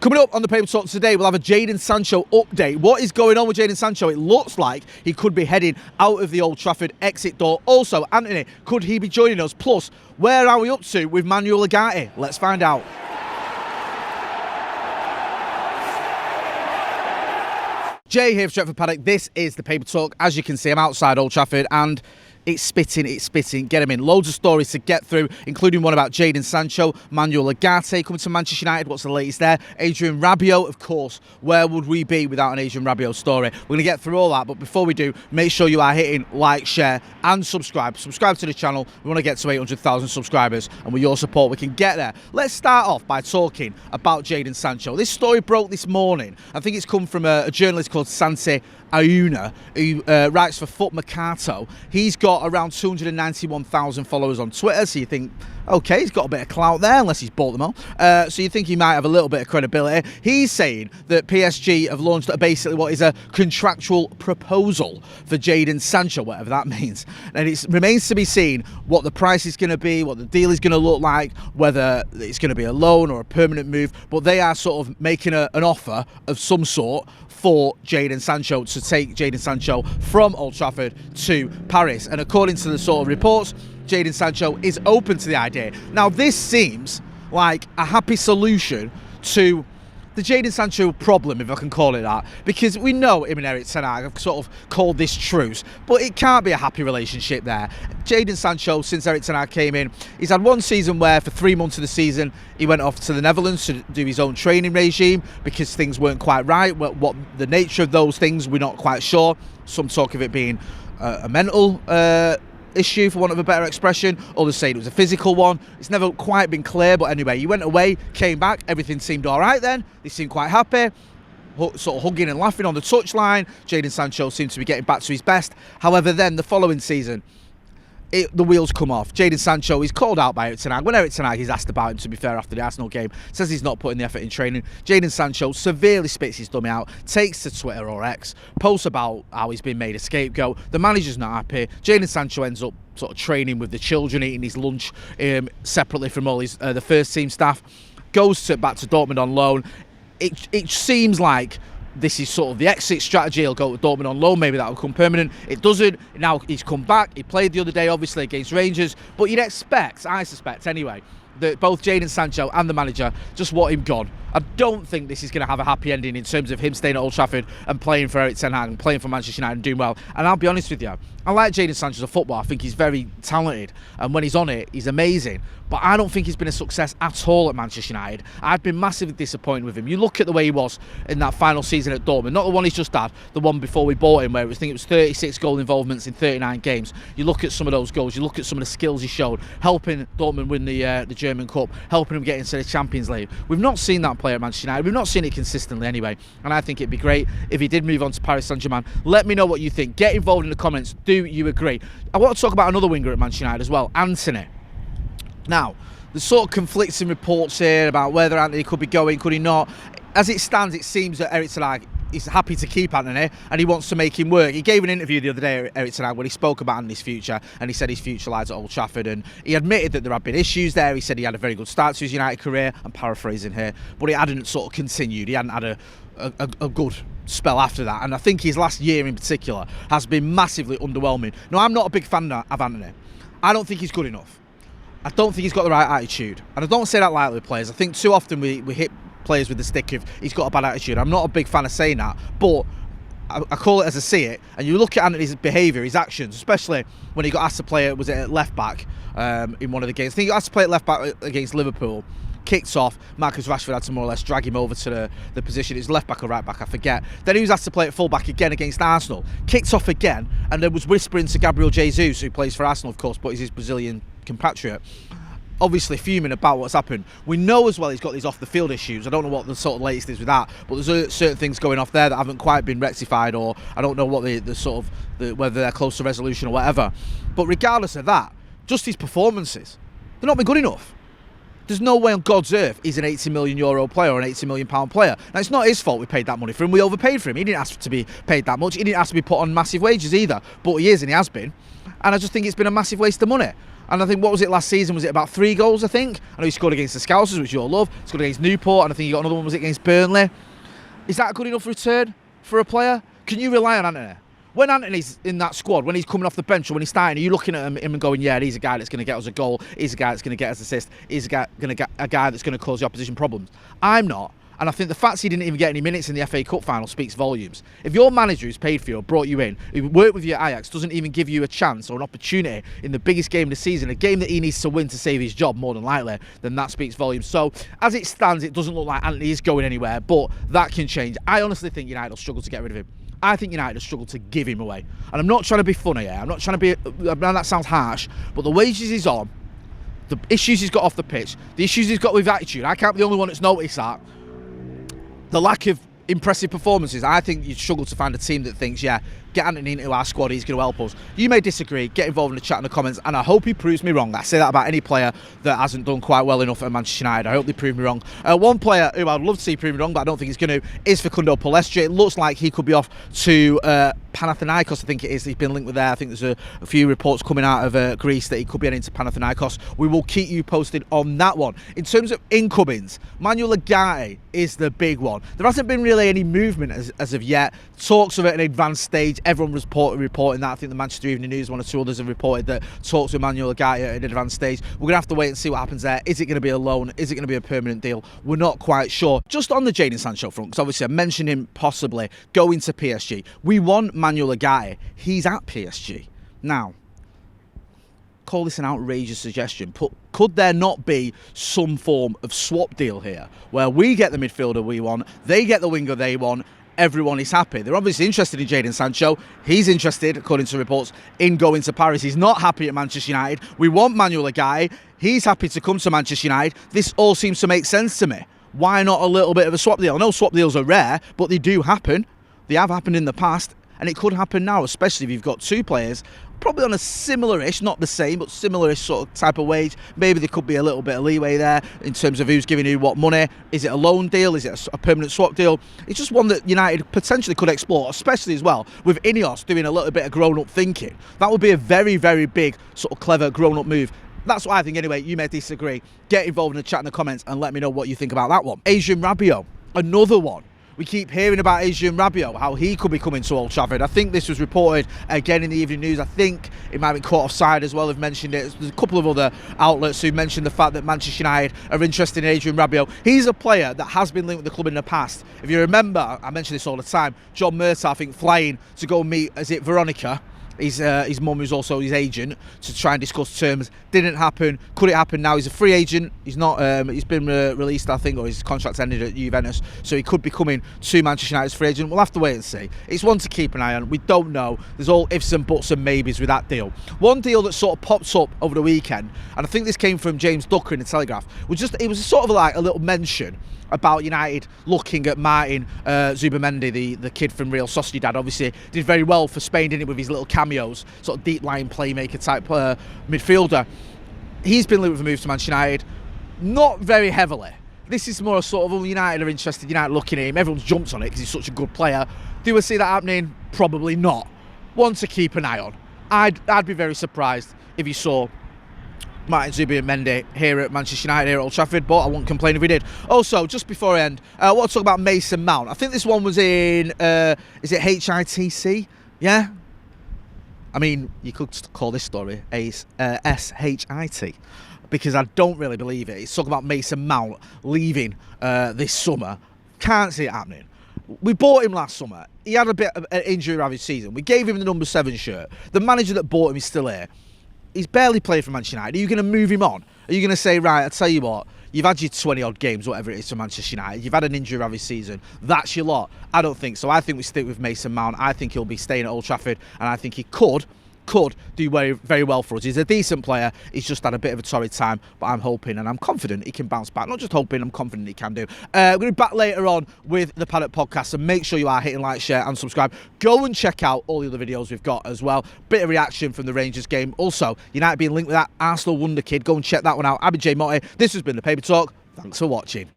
Coming up on the Paper Talk today, we'll have a Jadon Sancho update. What is going on with Jadon Sancho? It looks like he could be heading out of the Old Trafford exit door. Also, Anthony, could he be joining us? Plus, where are we up to with Manuel Ugarte? Let's find out. Jay here for Stretford Paddock. This is the Paper Talk. As you can see, I'm outside Old Trafford and it's spitting. Get him in. Loads of stories to get through, including one about Jadon Sancho, Manuel Ugarte coming to Manchester United. What's the latest there? Adrien Rabiot, of course. Where would we be without an Adrien Rabiot story? We're going to get through all that, but before we do, make sure you are hitting like, share and subscribe. Subscribe to the channel. We want to get to 800,000 subscribers, and with your support we can get there. Let's start off by talking about Jadon Sancho. This story broke this morning. I think it's come from a journalist called Santi Auna, who writes for Foot Mercato. He's got around 291,000 followers on Twitter, so you think, okay, he's got a bit of clout there, unless he's bought them all. So you think he might have a little bit of credibility. He's saying that PSG have launched basically what is a contractual proposal for Jadon Sancho, whatever that means. And it remains to be seen what the price is going to be, what the deal is going to look like, whether it's going to be a loan or a permanent move. But they are sort of making an offer of some sort for Jadon Sancho, to take Jadon Sancho from Old Trafford to Paris. And according to the sort of reports, Jadon Sancho is open to the idea. Now, this seems like a happy solution to the Jadon Sancho problem, if I can call it that, because we know him and Erik ten Hag have sort of called this truce, but it can't be a happy relationship there. Jadon Sancho, since Erik ten Hag came in, he's had one season where for 3 months of the season he went off to the Netherlands to do his own training regime because things weren't quite right. What the nature of those things, we're not quite sure. Some talk of it being a mental issue, for want of a better expression. Others say it was a physical one. It's never quite been clear, but anyway, he went away, came back, everything seemed all right then. They seemed quite happy, sort of hugging and laughing on the touchline. Jadon Sancho seemed to be getting back to his best. However, then the following season, the wheels come off. Jadon Sancho is called out by Erik ten Hag. When Erik ten Hag is asked about him, to be fair, after the Arsenal game, says he's not putting the effort in training. Jadon Sancho severely spits his dummy out, takes to Twitter or X, posts about how he's been made a scapegoat. The manager's not happy. Jadon Sancho ends up sort of training with the children, eating his lunch separately from all his the first team staff. Goes back to Dortmund on loan. It seems like this is sort of the exit strategy. He'll go to Dortmund on loan, maybe that'll become permanent. It doesn't. Now he's come back. He played the other day, obviously, against Rangers. But you'd expect, I suspect anyway, that both Jadon Sancho and the manager just want him gone. I don't think this is going to have a happy ending in terms of him staying at Old Trafford and playing for Erik ten Hag and playing for Manchester United and doing well. And I'll be honest with you, I like Jadon Sancho as a footballer. I think he's very talented, and when he's on it, he's amazing. But I don't think he's been a success at all at Manchester United. I've been massively disappointed with him. You look at the way he was in that final season at Dortmund, not the one he's just had, the one before we bought him, where I think it was 36 goal involvements in 39 games. You look at some of those goals, you look at some of the skills he showed, helping Dortmund win the German Cup, helping him get into the Champions League. We've not seen that player at Manchester United. We've not seen it consistently anyway, and I think it'd be great if he did move on to Paris Saint-Germain. Let me know what you think. Get involved in the comments. Do you agree? I want to talk about another winger at Manchester United as well, Anthony. Now, there's sort of conflicting reports here about whether Anthony could be going, could he not. As it stands, it seems that Erik ten Hag is happy to keep Anthony and he wants to make him work. He gave an interview the other day, Erik ten Hag, where he spoke about Anthony's future, and he said his future lies at Old Trafford, and he admitted that there had been issues there. He said he had a very good start to his United career, I'm paraphrasing here, but it hadn't sort of continued. He hadn't had a good spell after that, and I think his last year in particular has been massively underwhelming. Now, I'm not a big fan of Anthony. I don't think he's good enough. I don't think he's got the right attitude, and I don't say that lightly with players. I think too often we hit players with the stick if he's got a bad attitude. I'm not a big fan of saying that, but I call it as I see it. And you look at Anthony's behaviour, his actions, especially when he got asked to play, was it at left back in one of the games. I think he got asked to play at left back against Liverpool. Kicked off, Marcus Rashford had to more or less drag him over to the position. It was left back or right back, I forget. Then he was asked to play at full back again against Arsenal. Kicked off again, and there was whispering to Gabriel Jesus, who plays for Arsenal, of course, but he's his Brazilian compatriot, obviously fuming about what's happened. We know as well he's got these off the field issues. I don't know what the sort of latest is with that, but there's certain things going off there that haven't quite been rectified, or I don't know what the sort of whether they're close to resolution or whatever. But regardless of that, just his performances, they've not been good enough. There's no way on God's earth he's an €80 million player or an £80 million player. Now, it's not his fault we paid that money for him. We overpaid for him. He didn't ask to be paid that much. He didn't ask to be put on massive wages either, but he is, and he has been. And I just think it's been a massive waste of money. And I think, what was it last season? Was it about 3 goals, I think? I know he scored against the Scousers, which you all love. He scored against Newport, and I think he got another one, was it against Burnley? Is that a good enough return for a player? Can you rely on Anthony? When Anthony's in that squad, when he's coming off the bench or when he's starting, are you looking at him and going, yeah, he's a guy that's going to get us a goal, he's a guy that's going to get us an assist, he's a guy that's going to cause the opposition problems? I'm not. And I think the fact he didn't even get any minutes in the FA Cup final speaks volumes. If your manager who's paid for you or brought you in, who worked with you at Ajax, doesn't even give you a chance or an opportunity in the biggest game of the season, a game that he needs to win to save his job more than likely, then that speaks volumes. So as it stands, it doesn't look like Anthony is going anywhere, but that can change. I honestly think United will struggle to get rid of him. I think United will struggle to give him away. And I'm not trying to be funny here. I'm not trying to be... I know that sounds harsh, but the wages he's on, the issues he's got off the pitch, the issues he's got with attitude, I can't be the only one that's noticed that. The lack of impressive performances, I think you'd struggle to find a team that thinks, yeah, get Anthony into our squad, he's going to help us. You may disagree, get involved in the chat in the comments, and I hope he proves me wrong. I say that about any player that hasn't done quite well enough at Manchester United. I hope they prove me wrong. One player who I'd love to see prove me wrong, but I don't think he's going to, is Facundo Palestra. It looks like he could be off to Panathinaikos, I think it is. He's been linked with there. I think there's a few reports coming out of Greece that he could be heading to Panathinaikos. We will keep you posted on that one. In terms of incomings, Manuel Ugarte is the big one. There hasn't been really any movement as of yet. Talks of it at an advanced stage. Everyone was reporting that. I think the Manchester Evening News, one or two others have reported that talks with Manuel Ugarte at an advanced stage. We're going to have to wait and see what happens there. Is it going to be a loan? Is it going to be a permanent deal? We're not quite sure. Just on the Jadon Sancho front, because obviously I mentioned him possibly going to PSG. We want Manuel Ugarte. He's at PSG. Now, call this an outrageous suggestion, but could there not be some form of swap deal here where we get the midfielder we want, they get the winger they want, everyone is happy? They're obviously interested in Jadon Sancho. He's interested, according to reports, in going to Paris. He's not happy at Manchester United. We want Manuel Ugarte. He's happy to come to Manchester United. This all seems to make sense to me. Why not a little bit of a swap deal? I know swap deals are rare, but they do happen. They have happened in the past, and it could happen now, especially if you've got two players probably on a similar-ish, not the same, but similar-ish sort of type of wage. Maybe there could be a little bit of leeway there in terms of who's giving who what money. Is it a loan deal? Is it a permanent swap deal? It's just one that United potentially could explore, especially as well with Ineos doing a little bit of grown-up thinking. That would be a very, very big sort of clever grown-up move. That's what I think anyway. You may disagree. Get involved in the chat in the comments and let me know what you think about that one. Adrien Rabiot, another one. We keep hearing about Adrien Rabiot, how he could be coming to Old Trafford. I think this was reported again in the Evening News. I think it might be caught offside as well. They've mentioned it. There's a couple of other outlets who mentioned the fact that Manchester United are interested in Adrien Rabiot. He's a player that has been linked with the club in the past. If you remember, I mention this all the time, John Murtaugh, I think, flying to go meet, is it Veronica? His mum, who's also his agent, to try and discuss terms. Didn't happen. Could it happen now? He's a free agent. He's not. He's been released, I think, or his contract's ended at Juventus, so he could be coming to Manchester United as free agent. We'll have to wait and see. It's one to keep an eye on. We don't know. There's all ifs and buts and maybes with that deal. One deal that sort of popped up over the weekend, and I think this came from James Ducker in the Telegraph, it was sort of like a little mention about United looking at Martin Zubamendi, the kid from Real Sociedad. Obviously did very well for Spain, didn't it, with his little cameos, sort of deep line playmaker type midfielder. He's been linked with a move to Manchester United, not very heavily. This is more sort of, United are interested, United looking at him, everyone's jumped on it because he's such a good player. Do we see that happening? Probably not. One to keep an eye on. I'd be very surprised if you saw Martin Zubamendi here at Manchester United, here at Old Trafford, but I wouldn't complain if we did. Also, just before I end, I want to talk about Mason Mount. I think this one was in, is it HITC? Yeah? I mean, you could call this story SHIT, because I don't really believe it. It's talking about Mason Mount leaving this summer. Can't see it happening. We bought him last summer. He had a bit of an injury-ravaged season. We gave him the number 7 shirt. The manager that bought him is still here. He's barely played for Manchester United. Are you going to move him on? Are you going to say, right, I'll tell you what, you've had your 20-odd games, whatever it is, for Manchester United. You've had an injury-ravaged season. That's your lot. I don't think so. I think we stick with Mason Mount. I think he'll be staying at Old Trafford, and I think he could do very, very well for us. He's a decent player. He's just had a bit of a torrid time, but I'm hoping and I'm confident he can bounce back. Not just hoping, I'm confident he can do. We're going to be back later on with the Paddock podcast, so make sure you are hitting like, share and subscribe. Go and check out all the other videos we've got as well. Bit of reaction from the Rangers game. Also, United being linked with that Arsenal wonder kid. Go and check that one out. I've been Jay Motty. This has been the Paper Talk. Thanks for watching.